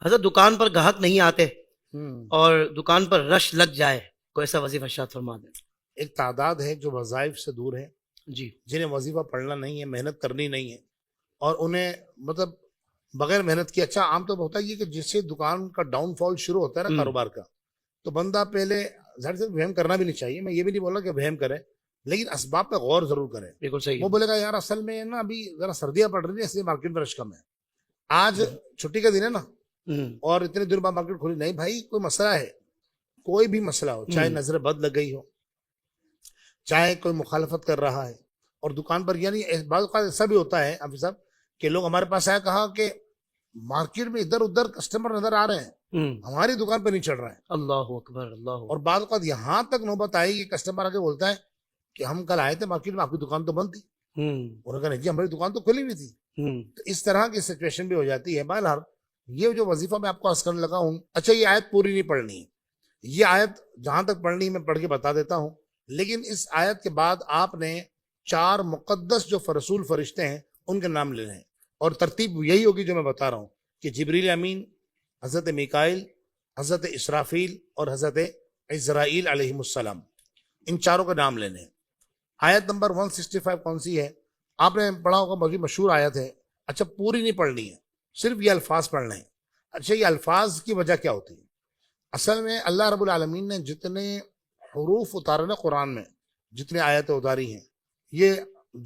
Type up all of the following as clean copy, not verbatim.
حضرت دکان پر گاہک نہیں آتے اور دکان پر رش لگ جائے، کوئی ایسا وظیفہ ارشاد فرما دیں۔ ایک تعداد ہے جو وظائف سے دور ہے، جی جنہیں وظیفہ پڑھنا نہیں ہے، محنت کرنی نہیں ہے، اور انہیں مطلب بغیر محنت کی، اچھا عام طور پر ہوتا ہے یہ کہ جس سے دکان کا ڈاؤن فال شروع ہوتا ہے نا کاروبار کا، تو بندہ پہلے ظاہر سے وہم کرنا بھی نہیں چاہیے، میں یہ بھی نہیں بول رہا کہ وہم کرے، لیکن اسباب پہ غور ضرور کرے۔ بالکل صحیح۔ وہ بولے گا یار اصل میں نا ابھی ذرا سردیاں پڑ رہی ہیں اس لیے مارکیٹ میں رش کم ہے، آج چھٹی کا دن ہے نا اور اتنے دن بعد مارکیٹ کھلی، نہیں بھائی کوئی مسئلہ ہے، کوئی بھی مسئلہ ہو، چاہے نظر بد لگ گئی ہو، چاہے کوئی مخالفت کر رہا ہے، اور دکان پر یعنی بعض اوقات ایسا بھی ہوتا ہے حافظ صاحب کہ لوگ ہمارے پاس آیا کہا کہ مارکیٹ میں ادھر ادھر کسٹمر نظر آ رہے ہیں، ہماری دکان پہ نہیں چڑھ رہے ہیں۔ اللہ اکبر، اللہ اکبر۔ اور بعض اوقات یہاں تک نوبت آئی کہ کسٹمر آ کے بولتا ہے کہ ہم کل آئے تھے مارکیٹ میں، آپ کی دکان تو بند تھی، انہوں نے کہا نہیں جی ہماری دکان تو کھلی ہوئی تھی۔ تو اس طرح کی سچویشن بھی ہو جاتی ہے۔ بہرحال یہ جو وظیفہ میں آپ کو عرض کرنے لگا ہوں، اچھا یہ آیت پوری نہیں پڑھنی ہے، یہ آیت جہاں تک پڑھنی ہے میں پڑھ کے بتا دیتا ہوں، لیکن اس آیت کے بعد آپ نے 4 مقدس جو رسول فرشتے ہیں ان کے نام لینے ہیں، اور ترتیب یہی ہوگی جو میں بتا رہا ہوں کہ جبریل امین، حضرت میکائیل، حضرت اسرافیل اور حضرت عزرائیل علیہ السلام، ان چاروں کے نام لینے ہیں۔ آیت نمبر 165 کون سی ہے؟ آپ نے پڑھا ہوگا، بڑی مشہور آیت ہے۔ اچھا پوری نہیں پڑھنی ہے، صرف یہ الفاظ پڑھنے ہیں۔ اچھا یہ الفاظ کی وجہ کیا ہوتی ہے؟ اصل میں اللہ رب العالمین نے جتنے حروف اتارے نا قرآن میں، جتنے آیتیں اتاری ہیں، یہ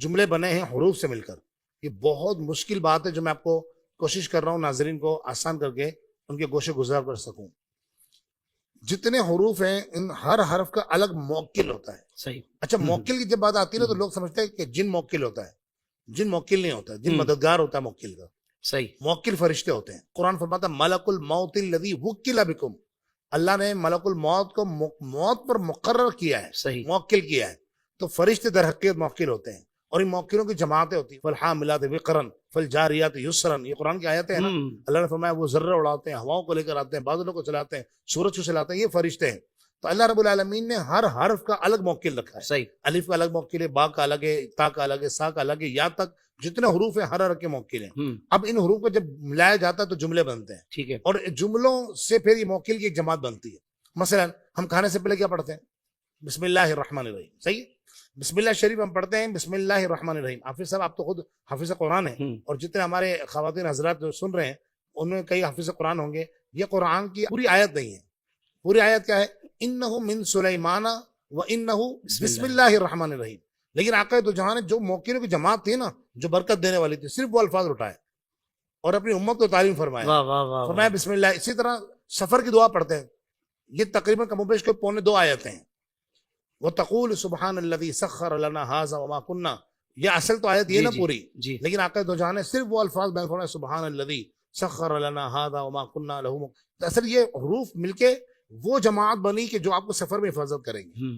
جملے بنے ہیں حروف سے مل کر۔ یہ بہت مشکل بات ہے جو میں آپ کو کوشش کر رہا ہوں ناظرین کو آسان کر کے ان کے گوشے گزار کر سکوں۔ جتنے حروف ہیں ان ہر حرف کا الگ موکل ہوتا ہے۔ صحیح۔ اچھا موکل کی جب بات آتی ہے نا تو لوگ سمجھتے ہیں کہ جن موکل ہوتا ہے، جن موکل نہیں ہوتا ہے، جن مددگار ہوتا ہے موکل کا۔ صحیح۔ موکل فرشتے ہوتے ہیں۔ قرآن فرماتا ہے ملک الموت الذی وکل بکم، اللہ نے ملک الموت کو موت پر مقرر کیا ہے، صحیح، موکل کیا ہے۔ تو فرشتے در حقیقت موکل ہوتے ہیں، اور ان موکلوں کی جماعتیں ہوتی ہیں، فالحاملات وقرا فالجاریات یسرا، یہ قرآن کی آیتیں ہیں نا۔ اللہ نے فرمایا وہ ذرہ اڑاتے ہیں، ہواؤں کو لے کر آتے ہیں، بادلوں کو چلاتے ہیں، سورج کو چلاتے ہیں، یہ فرشتے ہیں۔ تو اللہ رب العالمین نے ہر حرف کا الگ موکل رکھا ہے۔ صحیح۔ الف کا الگ موکل ہے، با کا الگ ہے، تا کا الگ ہے، سا کا الگ ہے، یا تک جتنے حروف ہیں ہر حرف کے موکل ہیں۔ اب ان حروف کو جب ملایا جاتا ہے تو جملے بنتے ہیں، ٹھیک ہے، اور جملوں سے پھر یہ موکل کی ایک جماعت بنتی ہے۔ مثلا ہم کھانے سے پہلے کیا پڑھتے ہیں؟ بسم اللہ الرحمن الرحیم، صحیح؟ بسم اللہ شریف ہم پڑھتے ہیں، بسم اللہ الرحمن الرحیم۔ حافظ صاحب آپ تو خود حافظ قرآن ہیں، اور جتنے ہمارے خواتین حضرات جو سن رہے ہیں ان میں کئی حافظ قرآن ہوں گے۔ یہ قرآن کی پوری آیت نہیں ہے۔ پوری آیت کیا ہے؟ انہ من سلیمان و انہ بسم اللہ الرحمن الرحیم۔ لیکن آقا تو جہاں نے جو موکلوں کی جماعت تھی نا، جو برکت دینے والی تھی، صرف وہ الفاظ اٹھائے اور اپنی امت کو تعلیم فرمایا، فرمایا بسم اللہ۔ اسی طرح سفر کی دعا پڑھتے ہیں، یہ تقریباً کم و بیش کو 1.25 آیتیں ہیں۔ وَتَقُولُ سُبْحَانَ الَّذِي سَخَّرَ لَنَا هَٰذَا وَمَا كُنَّا، یہ اصل تو آیت یہ نا پوری، لیکن آقا دو جہاں نے صرف وہ الفاظ بیان فرمائے سبحان الذی سخر لنا ھذا وما كنا له، تو اصل یہ حروف مل کے وہ جماعت بنی کہ جو آپ کو سفر میں حفاظت کریں گے۔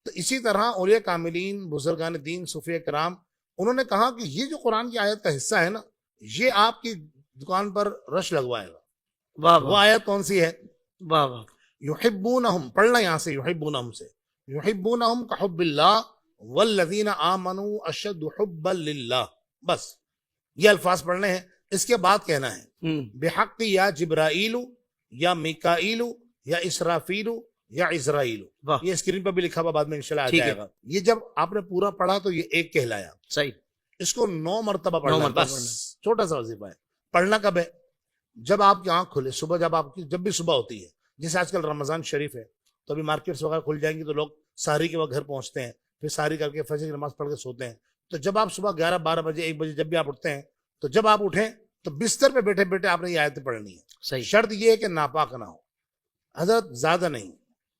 تو اسی طرح اولیاء کاملین، بزرگان دین، صوفیاء کرام، انہوں نے کہا کہ یہ جو قرآن کی آیت کا حصہ ہے نا، یہ آپ کی دکان پر رش لگوائے گا۔ وہ آیت کون سی ہے؟ یحبونہم، پڑھنا یہاں سے، یحبونہم سے، یحبونہم کحب اللہ والذین آمنوا اشد حبا للہ، بس یہ الفاظ پڑھنے ہیں۔ اس کے بعد کہنا ہے بحق یا جبرائیل یا میکائیل یا اسرافیل یا عزرائیل، یہ اسکرین پر بھی لکھا ہوا، بعد میں انشاءاللہ آ جائے گا۔ یہ جب آپ نے پورا پڑھا تو یہ ایک کہلایا، صحیح۔ اس کو 9 مرتبہ پڑھنا، بس چھوٹا سا وظیفہ ہے۔ پڑھنا کب ہے؟ جب آپ کی آنکھ کھلے، صبح جب بھی صبح ہوتی ہے، جیسے آج کل رمضان شریف ہے تو ابھی مارکیٹس وغیرہ کھل جائیں گی تو لوگ سحری کے وقت گھر پہنچتے ہیں، پھر سحری کر کے فجر کی نماز پڑھ کے سوتے ہیں۔ تو جب آپ صبح 11 12 بجے 1 بجے جب بھی آپ اٹھتے ہیں، تو جب آپ اٹھیں تو بستر پہ بیٹھے بیٹھے آپ نے یہ آیتیں پڑھنی ہے۔ صحیح۔ شرط یہ ہے کہ ناپاک نہ ہو، حضرت زیادہ نہیں،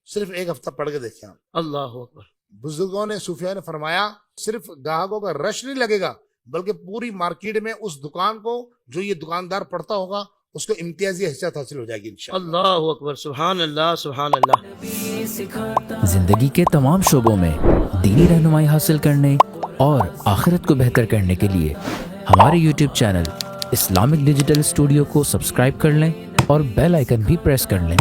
صرف 1 ہفتہ پڑھ کے دیکھیں آپ۔ اللہ اکبر۔ بزرگوں نے، صوفیاء نے فرمایا صرف گاہکوں کا رش نہیں لگے گا، بلکہ پوری مارکیٹ میں اس دکان کو جو یہ دکاندار پڑھتا ہوگا اس کو امتیازی حیثیت حاصل ہو جائے گی انشاءاللہ۔ اللہ اکبر، سبحان اللہ، سبحان اللہ۔ زندگی کے تمام شعبوں میں دینی رہنمائی حاصل کرنے اور آخرت کو بہتر کرنے کے لیے ہمارے YouTube channel Islamic digital studio کو سبسکرائب کر لیں اور بیل آئیکن بھی پریس کر لیں۔